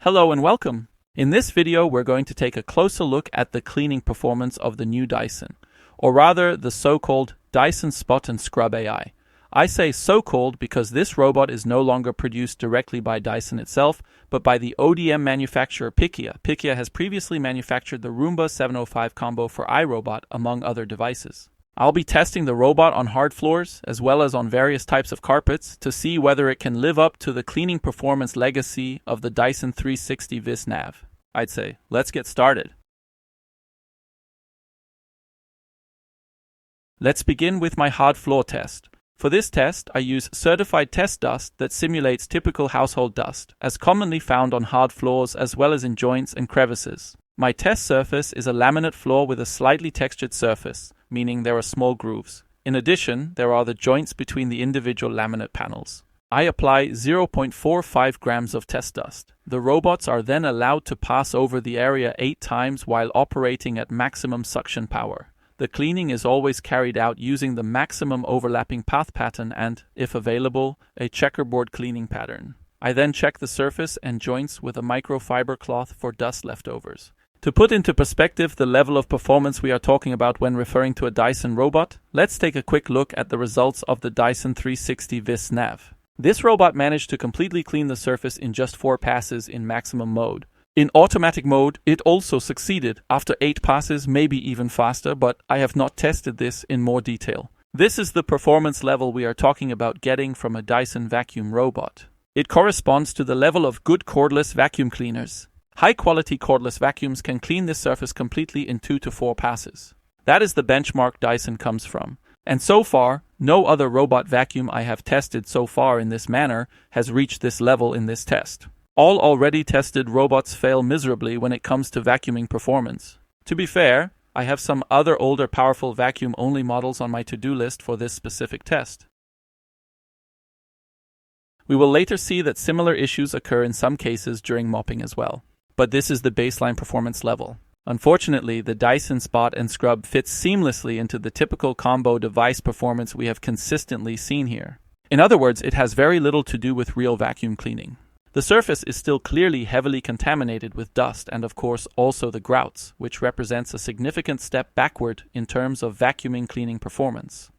Hello and welcome. In this video, we're going to take a closer look at the cleaning performance of the new Dyson, or rather the so-called Dyson spot+scrub AI. I say so-called because this robot is no longer produced directly by Dyson itself, but by the ODM manufacturer PICEA. PICEA has previously manufactured the Roomba 705 combo for iRobot, among other devices. I'll be testing the robot on hard floors, as well as on various types of carpets, to see whether it can live up to the cleaning performance legacy of the Dyson 360 Vis Nav. I'd say, let's get started. Let's begin with my hard floor test. For this test, I use certified test dust that simulates typical household dust, as commonly found on hard floors as well as in joints and crevices. My test surface is a laminate floor with a slightly textured surface, meaning there are small grooves. In addition, there are the joints between the individual laminate panels. I apply 0.45 grams of test dust. The robots are then allowed to pass over the area 8 times while operating at maximum suction power. The cleaning is always carried out using the maximum overlapping path pattern and, if available, a checkerboard cleaning pattern. I then check the surface and joints with a microfiber cloth for dust leftovers. To put into perspective the level of performance we are talking about when referring to a Dyson robot, let's take a quick look at the results of the Dyson 360 Vis Nav. This robot managed to completely clean the surface in just 4 passes in maximum mode. In automatic mode, it also succeeded after 8 passes, maybe even faster, but I have not tested this in more detail. This is the performance level we are talking about getting from a Dyson vacuum robot. It corresponds to the level of good cordless vacuum cleaners. High-quality cordless vacuums can clean this surface completely in 2 to 4 passes. That is the benchmark Dyson comes from. And so far, no other robot vacuum I have tested so far in this manner has reached this level in this test. All already tested robots fail miserably when it comes to vacuuming performance. To be fair, I have some other older powerful vacuum-only models on my to-do list for this specific test. We will later see that similar issues occur in some cases during mopping as well. But this is the baseline performance level. Unfortunately, the Dyson spot+scrub fits seamlessly into the typical combo device performance we have consistently seen here. In other words, it has very little to do with real vacuum cleaning. The surface is still clearly heavily contaminated with dust and of course also the grouts, which represents a significant step backward in terms of vacuuming cleaning performance.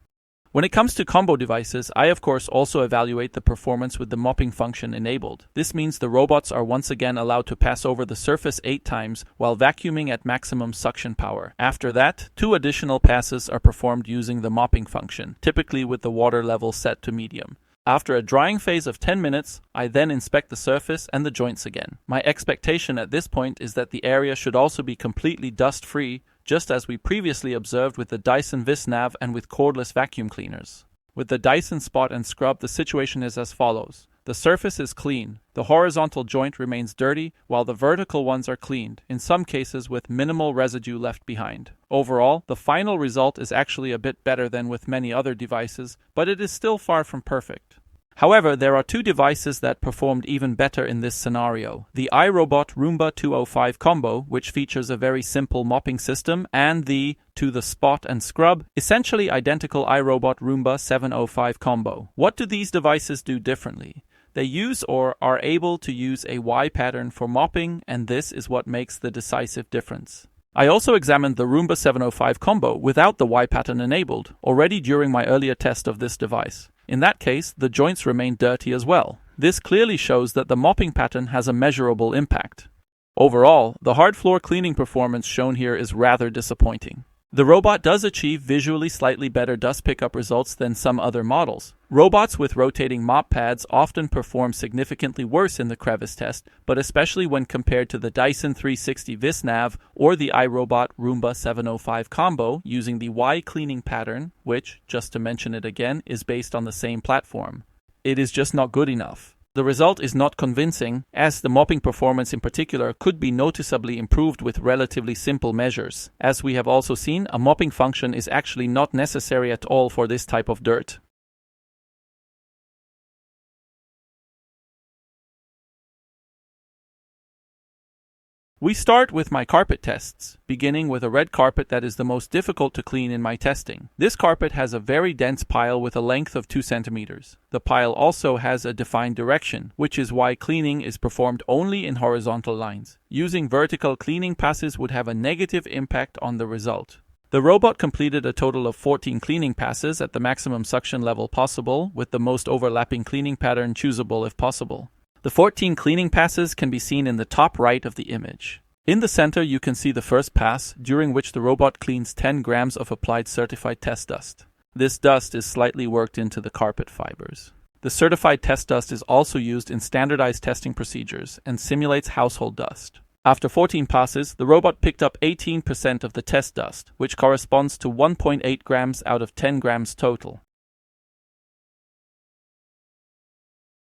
When it comes to combo devices, I of course also evaluate the performance with the mopping function enabled. This means the robots are once again allowed to pass over the surface 8 times while vacuuming at maximum suction power. After that, 2 additional passes are performed using the mopping function, typically with the water level set to medium. After a drying phase of 10 minutes, I then inspect the surface and the joints again. My expectation at this point is that the area should also be completely dust-free, just as we previously observed with the Dyson Vis Nav and with cordless vacuum cleaners. With the Dyson spot+scrub, the situation is as follows. The surface is clean. The horizontal joint remains dirty, while the vertical ones are cleaned, in some cases with minimal residue left behind. Overall, the final result is actually a bit better than with many other devices, but it is still far from perfect. However, there are 2 devices that performed even better in this scenario. The iRobot Roomba 205 combo, which features a very simple mopping system, and the spot+scrub, essentially identical iRobot Roomba 705 combo. What do these devices do differently? They use or are able to use a Y pattern for mopping, and this is what makes the decisive difference. I also examined the Roomba 705 combo without the Y pattern enabled, already during my earlier test of this device. In that case, the joints remain dirty as well. This clearly shows that the mopping pattern has a measurable impact. Overall, the hard floor cleaning performance shown here is rather disappointing. The robot does achieve visually slightly better dust pickup results than some other models. Robots with rotating mop pads often perform significantly worse in the crevice test, but especially when compared to the Dyson 360 Vis Nav or the iRobot Roomba 705 combo using the Y cleaning pattern, which, just to mention it again, is based on the same platform. It is just not good enough. The result is not convincing, as the mopping performance in particular could be noticeably improved with relatively simple measures. As we have also seen, a mopping function is actually not necessary at all for this type of dirt. We start with my carpet tests, beginning with a red carpet that is the most difficult to clean in my testing. This carpet has a very dense pile with a length of 2 centimeters. The pile also has a defined direction, which is why cleaning is performed only in horizontal lines. Using vertical cleaning passes would have a negative impact on the result. The robot completed a total of 14 cleaning passes at the maximum suction level possible, with the most overlapping cleaning pattern choosable if possible. The 14 cleaning passes can be seen in the top right of the image. In the center you can see the first pass, during which the robot cleans 10 grams of applied certified test dust. This dust is slightly worked into the carpet fibers. The certified test dust is also used in standardized testing procedures and simulates household dust. After 14 passes, the robot picked up 18% of the test dust, which corresponds to 1.8 grams out of 10 grams total.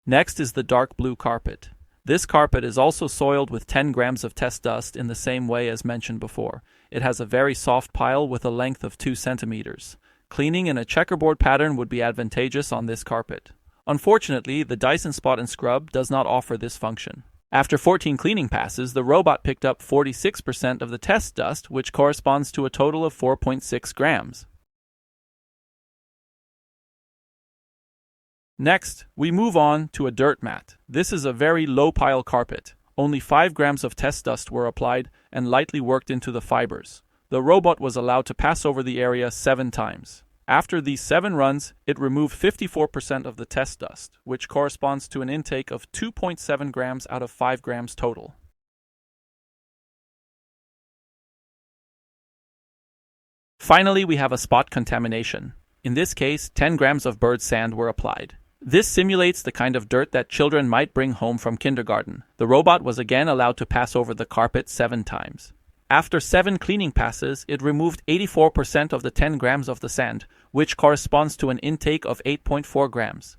Next is the dark blue carpet. This carpet is also soiled with 10 grams of test dust in the same way as mentioned before. It has a very soft pile with a length of 2 centimeters. Cleaning in a checkerboard pattern would be advantageous on this carpet. Unfortunately, the Dyson spot+scrub does not offer this function. After 14 cleaning passes, the robot picked up 46% of the test dust, which corresponds to a total of 4.6 grams. Next, we move on to a dirt mat. This is a very low-pile carpet. Only 5 grams of test dust were applied and lightly worked into the fibers. The robot was allowed to pass over the area 7 times. After these 7 runs, it removed 54% of the test dust, which corresponds to an intake of 2.7 grams out of 5 grams total. Finally, we have a spot contamination. In this case, 10 grams of bird sand were applied. This simulates the kind of dirt that children might bring home from kindergarten. The robot was again allowed to pass over the carpet 7 times. After 7 cleaning passes, it removed 84% of the 10 grams of the sand, which corresponds to an intake of 8.4 grams.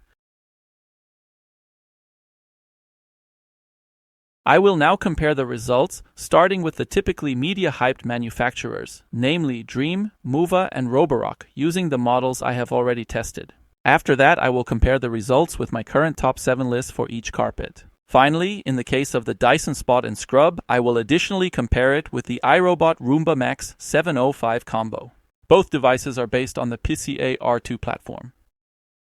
I will now compare the results, starting with the typically media-hyped manufacturers, namely dreame-mova and roborock, using the models I have already tested. After that, I will compare the results with my current top 7 list for each carpet. Finally, in the case of the Dyson spot+scrub, I will additionally compare it with the iRobot Roomba Max 705 combo. Both devices are based on the PICEA R2 platform.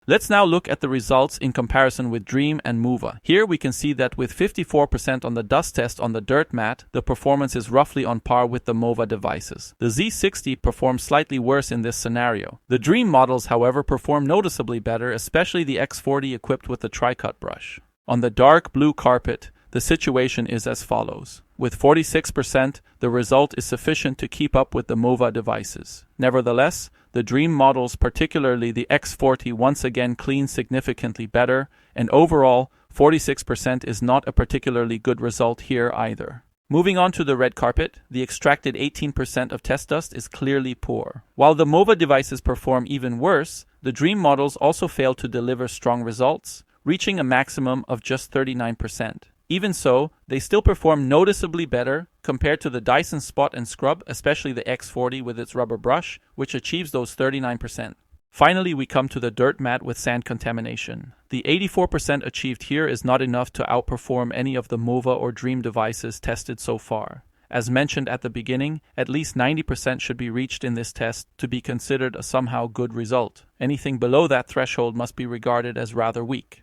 Let's now look at the results in comparison with Dreame and Mova. Here we can see that with 54% on the dust test on the dirt mat, the performance is roughly on par with the Mova devices. The Z60 performs slightly worse in this scenario. The Dreame models, however, perform noticeably better, especially the X40 equipped with the tri-cut brush. On the dark blue carpet, the situation is as follows. With 46%, the result is sufficient to keep up with the Mova devices. Nevertheless, the Dreame models, particularly the X40, once again clean significantly better, and overall, 46% is not a particularly good result here either. Moving on to the red carpet, the extracted 18% of test dust is clearly poor. While the Mova devices perform even worse, the Dreame models also fail to deliver strong results, reaching a maximum of just 39%. Even so, they still perform noticeably better compared to the Dyson spot+scrub, especially the X40 with its rubber brush, which achieves those 39%. Finally, we come to the dirt mat with sand contamination. The 84% achieved here is not enough to outperform any of the Mova or Dreame devices tested so far. As mentioned at the beginning, at least 90% should be reached in this test to be considered a somehow good result. Anything below that threshold must be regarded as rather weak.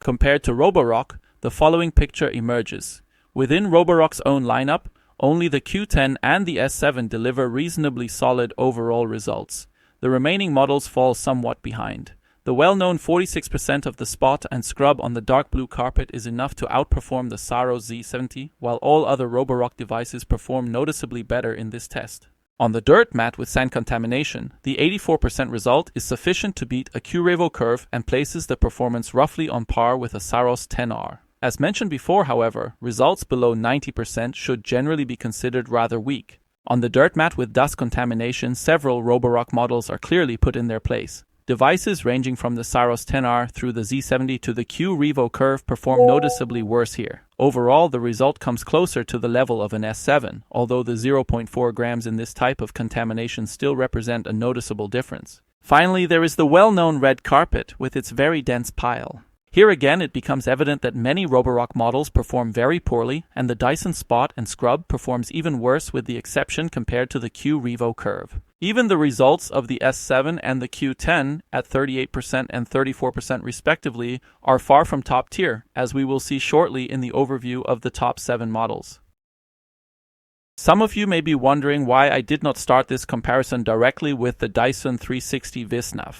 Compared to roborock, the following picture emerges. Within roborock's own lineup, only the Q10 and the S7 deliver reasonably solid overall results. The remaining models fall somewhat behind. The well-known 46% of the spot+scrub on the dark blue carpet is enough to outperform the Saros Z70, while all other roborock devices perform noticeably better in this test. On the dirt mat with sand contamination, the 84% result is sufficient to beat a Q-Revo curve and places the performance roughly on par with a Saros 10R. As mentioned before, however, results below 90% should generally be considered rather weak. On the dirt mat with dust contamination, several roborock models are clearly put in their place. Devices ranging from the Saros 10R through the Z70 to the Q-Revo curve perform noticeably worse here. Overall, the result comes closer to the level of an S7, although the 0.4 grams in this type of contamination still represent a noticeable difference. Finally, there is the well-known red carpet with its very dense pile. Here again, it becomes evident that many Roborock models perform very poorly, and the Dyson Spot and Scrub performs even worse, with the exception compared to the Q-Revo curve. Even the results of the S7 and the Q10 at 38% and 34% respectively are far from top tier, as we will see shortly in the overview of the top 7 models. Some of you may be wondering why I did not start this comparison directly with the Dyson 360 VisNav.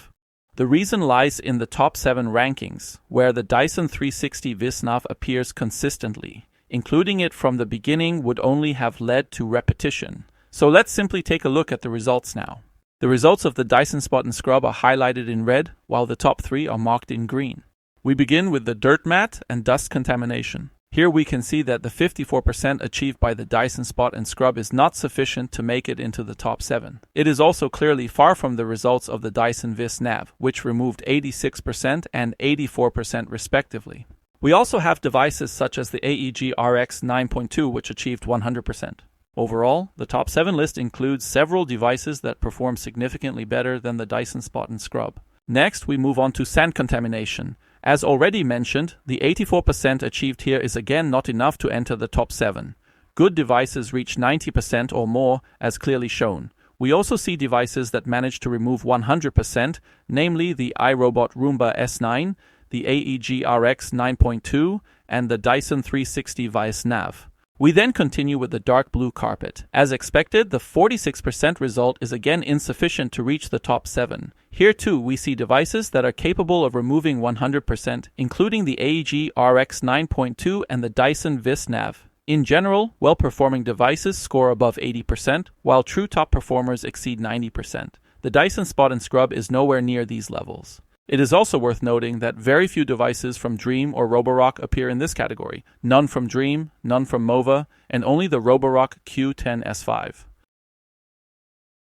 The reason lies in the top 7 rankings, where the Dyson 360 VisNav appears consistently. Including it from the beginning would only have led to repetition. So let's simply take a look at the results now. The results of the Dyson Spot and Scrub are highlighted in red, while the top 3 are marked in green. We begin with the dirt mat and dust contamination. Here we can see that the 54% achieved by the Dyson Spot and Scrub is not sufficient to make it into the top 7. It is also clearly far from the results of the Dyson VisNav, which removed 86% and 84% respectively. We also have devices such as the AEG RX 9.2, which achieved 100%. Overall, the top 7 list includes several devices that perform significantly better than the Dyson Spot and Scrub. Next, we move on to sand contamination. As already mentioned, the 84% achieved here is again not enough to enter the top 7. Good devices reach 90% or more, as clearly shown. We also see devices that manage to remove 100%, namely the iRobot Roomba S9, the AEG RX 9.2, and the Dyson 360 VisNav. We then continue with the dark blue carpet. As expected, the 46% result is again insufficient to reach the top 7. Here too, we see devices that are capable of removing 100%, including the AEG RX 9.2 and the Dyson VisNav. In general, well-performing devices score above 80%, while true top performers exceed 90%. The Dyson Spot and Scrub is nowhere near these levels. It is also worth noting that very few devices from Dreame or Roborock appear in this category. None from Dreame, none from Mova, and only the Roborock Q10S5.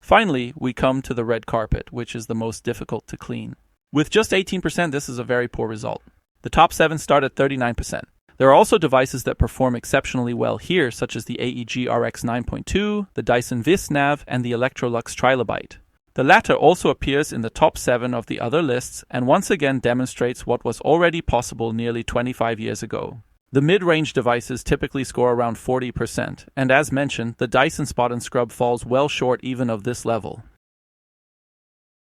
Finally, we come to the red carpet, which is the most difficult to clean. With just 18%, this is a very poor result. The top 7 start at 39%. There are also devices that perform exceptionally well here, such as the AEG RX 9.2, the Dyson VisNav, and the Electrolux Trilobite. The latter also appears in the top 7 of the other lists and once again demonstrates what was already possible nearly 25 years ago. The mid-range devices typically score around 40%, and as mentioned, the Dyson Spot and Scrub falls well short even of this level.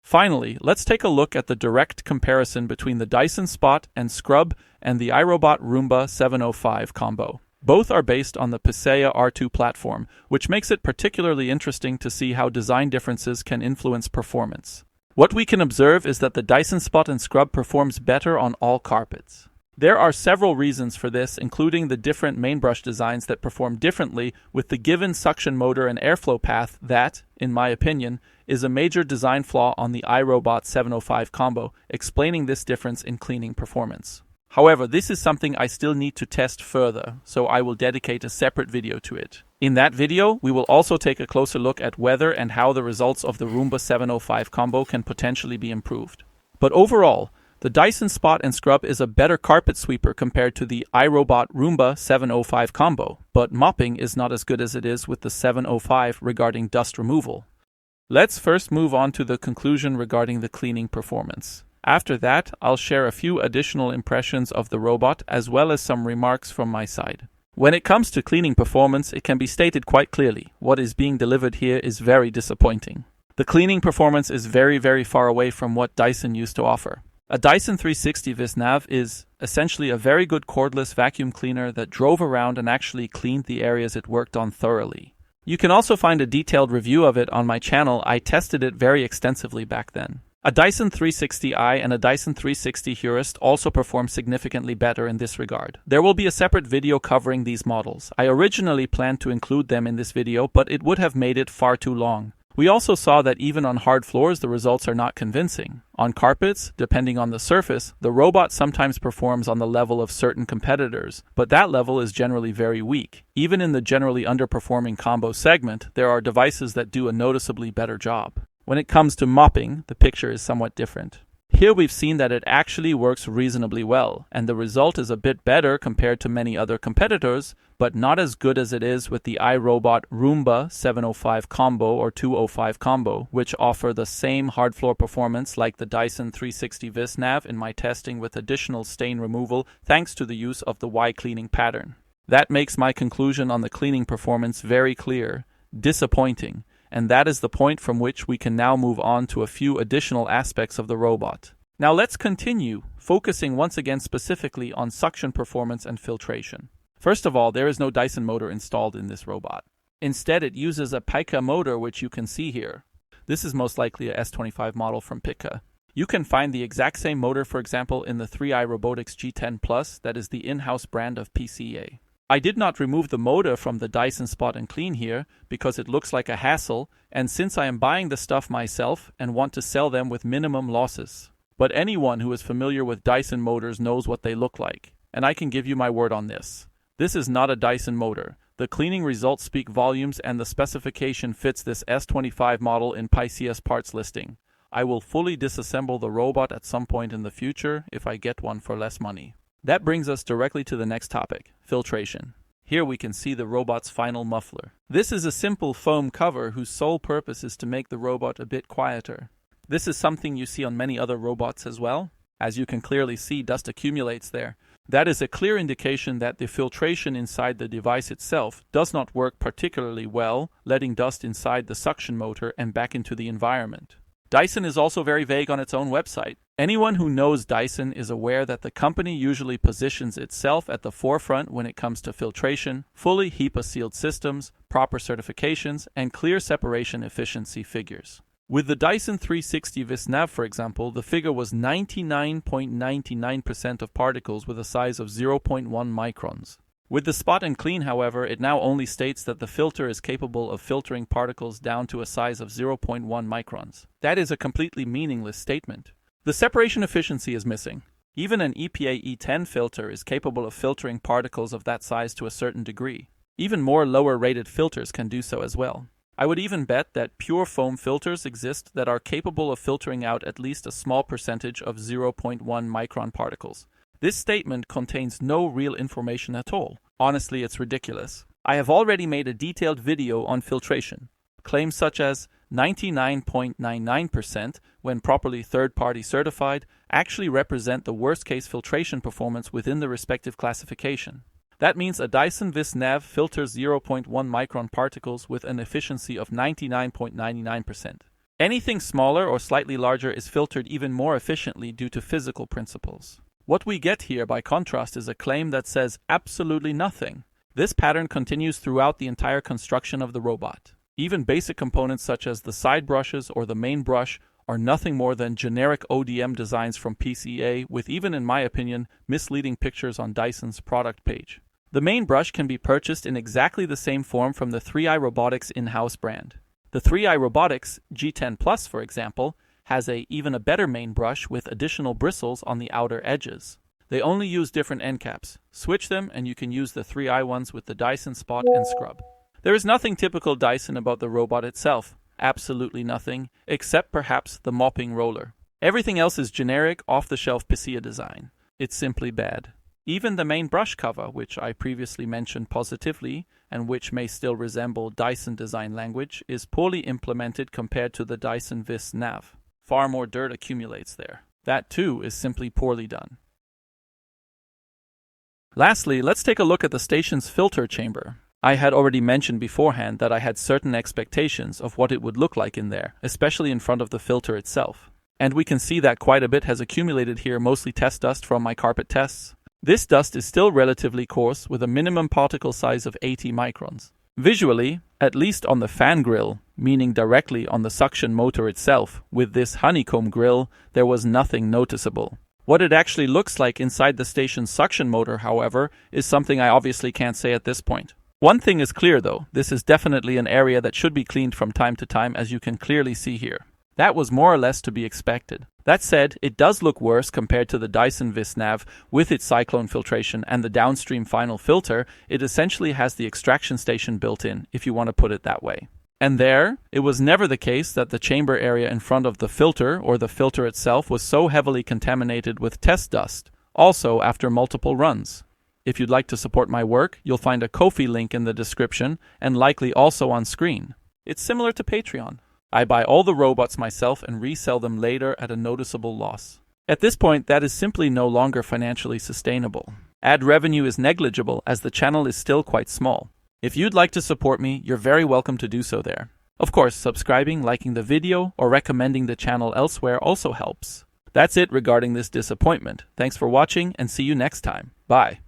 Finally, let's take a look at the direct comparison between the Dyson Spot and Scrub and the iRobot Roomba 705 combo. Both are based on the PICEA R2 platform, which makes it particularly interesting to see how design differences can influence performance. What we can observe is that the Dyson Spot and Scrub performs better on all carpets. There are several reasons for this, including the different main brush designs that perform differently with the given suction motor and airflow path that, in my opinion, is a major design flaw on the iRobot 705 combo, explaining this difference in cleaning performance. However, this is something I still need to test further, so I will dedicate a separate video to it. In that video, we will also take a closer look at whether and how the results of the Roomba 705 combo can potentially be improved. But overall, the Dyson Spot and Scrub is a better carpet sweeper compared to the iRobot Roomba 705 combo, but mopping is not as good as it is with the 705 regarding dust removal. Let's first move on to the conclusion regarding the cleaning performance. After that, I'll share a few additional impressions of the robot as well as some remarks from my side. When it comes to cleaning performance, it can be stated quite clearly. What is being delivered here is very disappointing. The cleaning performance is very far away from what Dyson used to offer. A Dyson 360 VisNav is essentially a very good cordless vacuum cleaner that drove around and actually cleaned the areas it worked on thoroughly. You can also find a detailed review of it on my channel. I tested it very extensively back then. A Dyson 360i and a Dyson 360 Hurist also perform significantly better in this regard. There will be a separate video covering these models. I originally planned to include them in this video, but it would have made it far too long. We also saw that even on hard floors, the results are not convincing. On carpets, depending on the surface, the robot sometimes performs on the level of certain competitors, but that level is generally very weak. Even in the generally underperforming combo segment, there are devices that do a noticeably better job. When it comes to mopping, the picture is somewhat different. Here we've seen that it actually works reasonably well, and the result is a bit better compared to many other competitors, but not as good as it is with the iRobot Roomba 705 combo or 205 combo, which offer the same hard floor performance like the Dyson 360 VisNav in my testing with additional stain removal thanks to the use of the Y cleaning pattern. That makes my conclusion on the cleaning performance very clear: disappointing. And that is the point from which we can now move on to a few additional aspects of the robot. Now let's continue, focusing once again specifically on suction performance and filtration. First of all, there is no Dyson motor installed in this robot. Instead, it uses a PICEA motor, which you can see here. This is most likely a S25 model from PICEA. You can find the exact same motor, for example, in the 3i Robotics G10 Plus, that is the in-house brand of PICEA. I did not remove the motor from the Dyson Spot and Clean here because it looks like a hassle, and since I am buying the stuff myself and want to sell them with minimum losses. But anyone who is familiar with Dyson motors knows what they look like, and I can give you my word on this. This is not a Dyson motor. The cleaning results speak volumes, and the specification fits this S25 model in PICEA's parts listing. I will fully disassemble the robot at some point in the future if I get one for less money. That brings us directly to the next topic, filtration. Here we can see the robot's final muffler. This is a simple foam cover whose sole purpose is to make the robot a bit quieter. This is something you see on many other robots as well. As you can clearly see, dust accumulates there. That is a clear indication that the filtration inside the device itself does not work particularly well, letting dust inside the suction motor and back into the environment. Dyson is also very vague on its own website. Anyone who knows Dyson is aware that the company usually positions itself at the forefront when it comes to filtration, fully HEPA-sealed systems, proper certifications, and clear separation efficiency figures. With the Dyson 360 VisNav, for example, the figure was 99.99% of particles with a size of 0.1 microns. With the Spot and Clean, however, it now only states that the filter is capable of filtering particles down to a size of 0.1 microns. That is a completely meaningless statement. The separation efficiency is missing. Even an EPA E10 filter is capable of filtering particles of that size to a certain degree. Even more lower-rated filters can do so as well. I would even bet that pure foam filters exist that are capable of filtering out at least a small percentage of 0.1 micron particles. This statement contains no real information at all. Honestly, it's ridiculous. I have already made a detailed video on filtration. Claims such as 99.99% when properly third-party certified actually represent the worst-case filtration performance within the respective classification. That means a Dyson VisNav filters 0.1 micron particles with an efficiency of 99.99%. Anything smaller or slightly larger is filtered even more efficiently due to physical principles. What we get here, by contrast, is a claim that says absolutely nothing. This pattern continues throughout the entire construction of the robot. Even basic components such as the side brushes or the main brush are nothing more than generic ODM designs from PICEA with, even in my opinion, misleading pictures on Dyson's product page. The main brush can be purchased in exactly the same form from the 3i Robotics in-house brand. The 3i Robotics G10 Plus, for example, has even a better main brush with additional bristles on the outer edges. They only use different end caps. Switch them and you can use the 3i ones with the Dyson Spot and Scrub. There is nothing typical Dyson about the robot itself. Absolutely nothing, except perhaps the mopping roller. Everything else is generic, off-the-shelf PICEA design. It's simply bad. Even the main brush cover, which I previously mentioned positively, and which may still resemble Dyson design language, is poorly implemented compared to the Dyson VisNav. Far more dirt accumulates there. That too is simply poorly done. Lastly, let's take a look at the station's filter chamber. I had already mentioned beforehand that I had certain expectations of what it would look like in there, especially in front of the filter itself. And we can see that quite a bit has accumulated here, mostly test dust from my carpet tests. This dust is still relatively coarse with a minimum particle size of 80 microns. Visually, at least on the fan grill, meaning directly on the suction motor itself, with this honeycomb grill, there was nothing noticeable. What it actually looks like inside the station's suction motor, however, is something I obviously can't say at this point. One thing is clear though, this is definitely an area that should be cleaned from time to time, as you can clearly see here. That was more or less to be expected. That said, it does look worse compared to the Dyson VisNav with its cyclone filtration and the downstream final filter. It essentially has the extraction station built in, if you want to put it that way. And there, it was never the case that the chamber area in front of the filter or the filter itself was so heavily contaminated with test dust, also after multiple runs. If you'd like to support my work, you'll find a Ko-fi link in the description and likely also on screen. It's similar to Patreon. I buy all the robots myself and resell them later at a noticeable loss. At this point, that is simply no longer financially sustainable. Ad revenue is negligible as the channel is still quite small. If you'd like to support me, you're very welcome to do so there. Of course, subscribing, liking the video, or recommending the channel elsewhere also helps. That's it regarding this disappointment. Thanks for watching and see you next time. Bye.